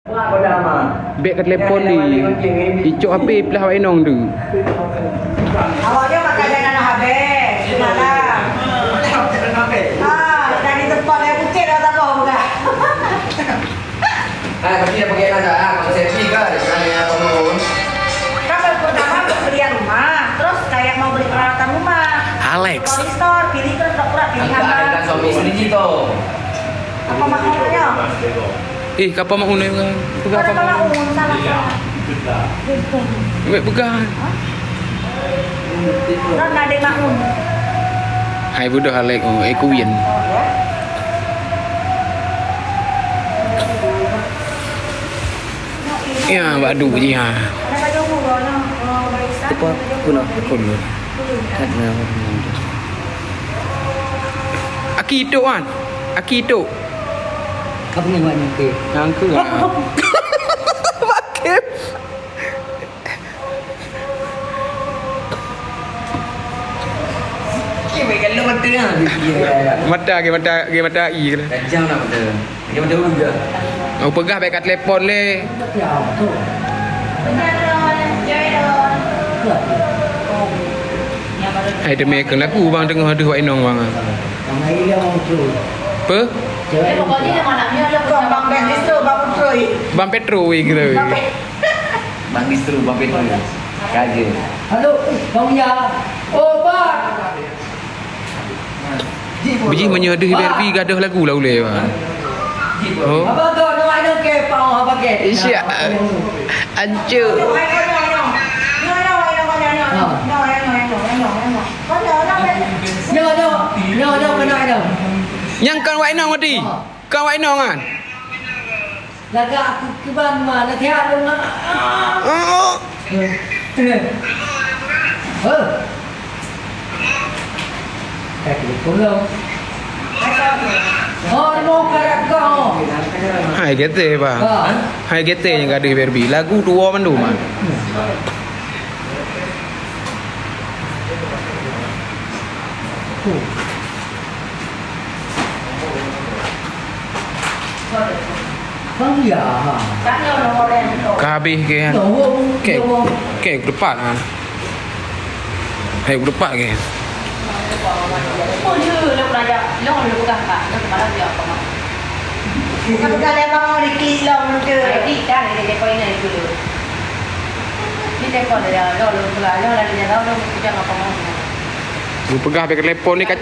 Bek kat telefon ni. Icok HP pelah awak enong tu. Awaknya makan dengan habis. Semalam. Dan di tempat yang kucing dah tak tahu bukan. Tapi dia pakai nada, konsepsi kan, sebenarnya penurun. Kan baru pertama beli rumah, terus kayak mau beli peralatan rumah. Alex. Polistor, pilih terus pura pilih Ada apa? suami istri gitu. Apa maknanya? Kapal mak unai kan? Pegang Ada apa? maun salah. Wek pegang. Kan ada maun. Hai budak Alex. Kuyen. Ya, badu je ha. Ada baju murahnya. Tepat guna kulur. Karena Aki hidup kan? Aki hidup. Kamu ni mana ke? Yang ke lah. Makin. Ini kalau mata lah. Mata I ke. Kajang lah mata. Dia mata juga. Mau pegah baik kat telefon le. Ya, tu. Hai demi ke lagu bang tengah ada wak enong bang. Nama dia orang tu. Apa? Pokoknya dia manaknya dia bang Ben itu bang Troy. Bang Petro ke. Bang Distru, Bang Petro. Kaje. Halo, Bang Ya. Oh, Bang. Biji menyeduh berbi gaduh lagu lah boleh bang. Oh. Apa tu? Nama dia ke? Pau apa ke? Isya. Ancur. No, kena ada. Yang kan wak enong mati. Kan wak enong kan? Laga aku ke mana? Nak tiap lu nak. Oh. Kaki pulau. Oh, no karak kau. Hai gete bang. Hai gete yang gaduh berbi. Lagu dua mandu man. Bang Ya. Kabeh ke kan? Ke depan kan? Hai depan ke? Kalau kalian mau di kilo mungkin. Lu pegah baik kat telefon ni kat.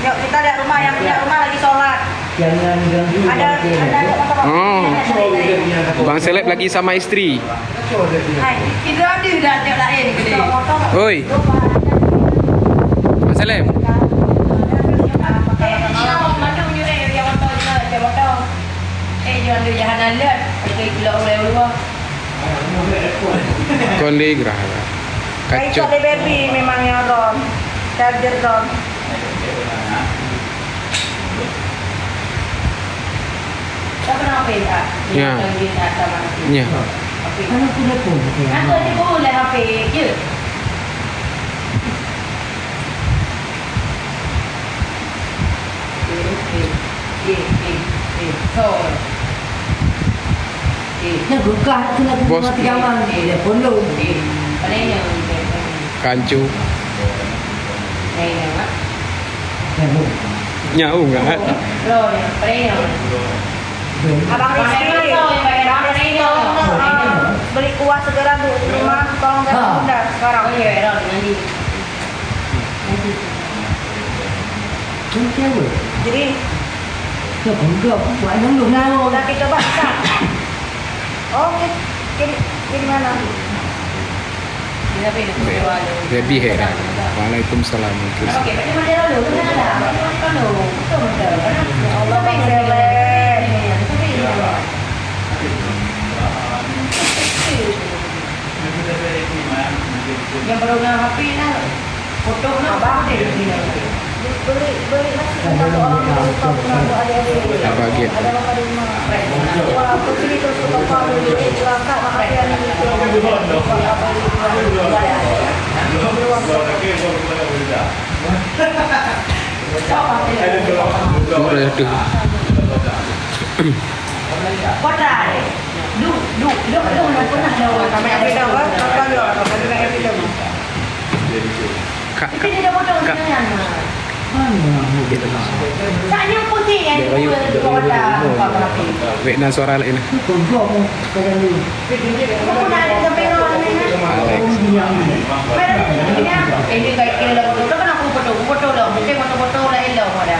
Yuk kita lihat rumah yang punya rumah lagi sholat. Jangan ganggu. Ada Oh. Bang Seleb lagi sama isteri. Hai, itu ada dah tengok lain gede. Oi. Bang Seleb. Konde gerah. Kayak Kacau. ada baby memangnya Ron. Charger Ron. Siapa nak apa ya? Ya. Ya. Mana punya pun? Aku ni boleh HP je. Nak gugah tu nak Bos. gugah tiawan. Dia pondok. Kancu. Hello. Nyau enggak? Abang Rizky, beli kuah segera bu di rumah, tolong ganti bunda sekarang. Ini siapa? Jadi Dia gugah. Buat nunggu nak. udah kita coba bisa. Oke, kiri mana? Baby heran. Waalaikumsalam. Allah bang yang baru nak HP lah, foto nak abang deh. Beli nasi Minta doa orang tua, untuk adik-adik. Bahagia. Ada makan di rumah. Wah, aku sini terus ke bapak dulu. Langkah makan yang Murah ya tu. Kodai. Duk nak pernah dah. Kami ada dah, apa dia? Kami ada dah. Kak, Ini dia bodoh Kak. dengan. Mana? Tak yang putih yang Dia kayu, dia kodai. Vietnam suara lain. Kumpul mu kadang ni. Kamu nak ada sampai orang ni. Alex. Ini kayak kira dah betul kan aku betul lah. Mungkin betul lah elok ada.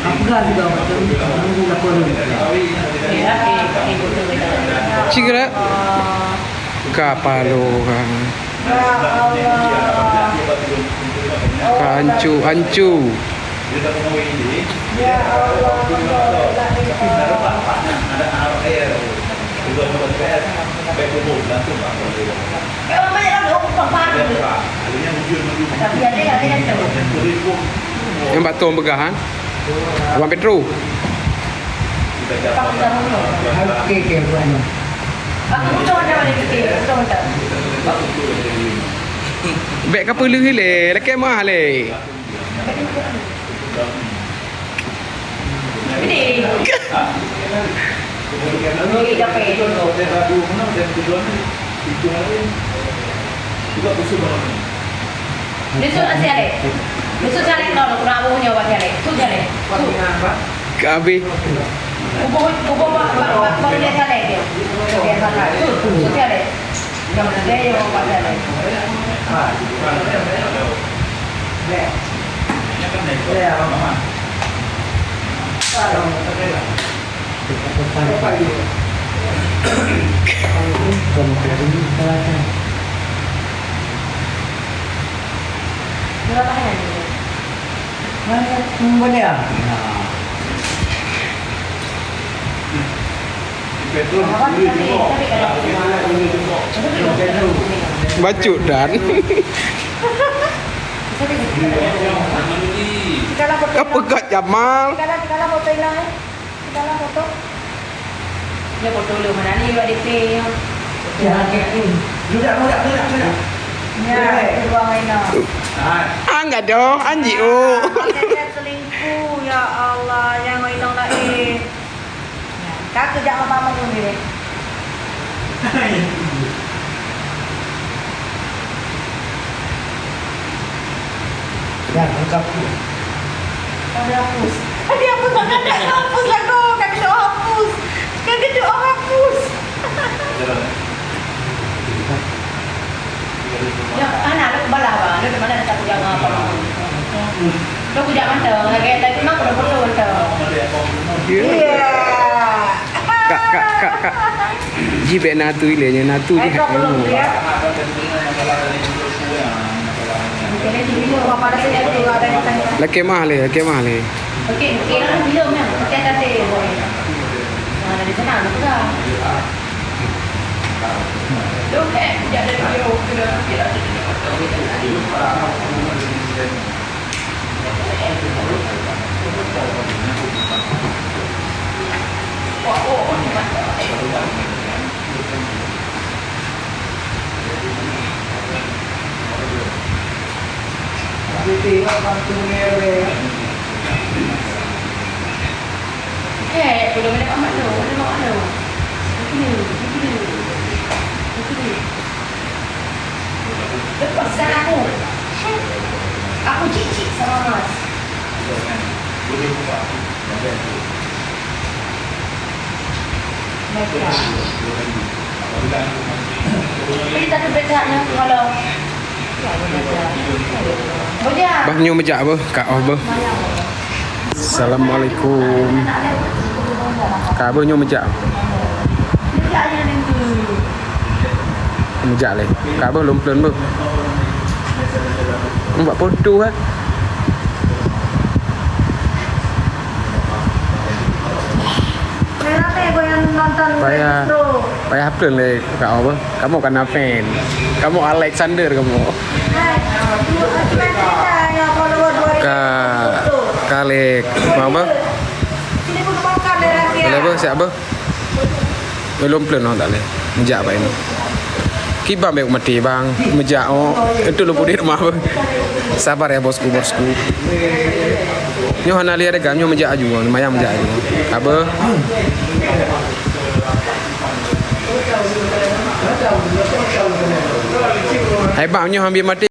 Apa dah juga macam ni nak perlu. Ya, betul betul. Cigra. Kapalo kan. Ya Allah. Ancu, ancu. Ya Allah. Orang banyak orang aku pang tapi ada yang tahu. Yang batu begahan. Abang Petro. Okey okey buat ni. Aku betul macam mana kita? Betul betul. Bek kapal lu le, lek mah le. Ini. Ini dapat dulu. Besok nasi ada. Besok cari kalau kurang aku punya apa cari. Tu cari. Kabe. Kubo baru dia cari dia. Dia cari. Tu cari. Yang dia yang apa cari. Berapa hari ni? Mana dia? Bacut dan. Apa kat Jamal? Kalau foto hilang kalau foto. Dia foto lu mana ni buat DP. Jangan ni. Sudah. Ya, buang aina. Enggak dong, anji oh. Dia selingkuh ya Allah, yang hilang lagi. Kak kerja apa pun ni. Ya, angkat. Ada hapus. Dia hapus tak ada hapus aku. Kak kerja hapus. Kak kerja hapus. Ya, anak lu bala ba. Lu di mana tak kerja apa. Lu kerja mana? Lagi tadi mak udah betul. Iya. Kak. Ji bek natu ile nya natu je hak ni. Lek mah le. Okey, lah bila memang. Okey kata boy. Mana di sana nak ke? Okey, jadi video kita. Jadi orang tu ni Belum ada mak lu. Ada mak lu. Begini. Lepaskan aku. Aku cicik sama Mas. Ini tak bedanya kalau Bojang. Bah nyu mejak apa? Kak oh bah. Assalamualaikum. Kak bah nyu mejak. Mejak le. Kak bah lomplen bah. Buat foto ah. Kenapa ya gue yang nonton Payah apa le Kak oh bah. Kamu kan fan. Kamu Alexander kamu. Kak Kalik. Mau apa? Sini pun makan dari rakyat. Boleh apa? Siap apa? Belum plan tak boleh. Menjak apa ini? Kibam baik mati bang. Menjak itu lu pudit rumah apa? Sabar ya bosku. Nyo hana lihat gam nyo menjak juga, lumayan menjak juga. Apa? Hai bang nyo hampir mati.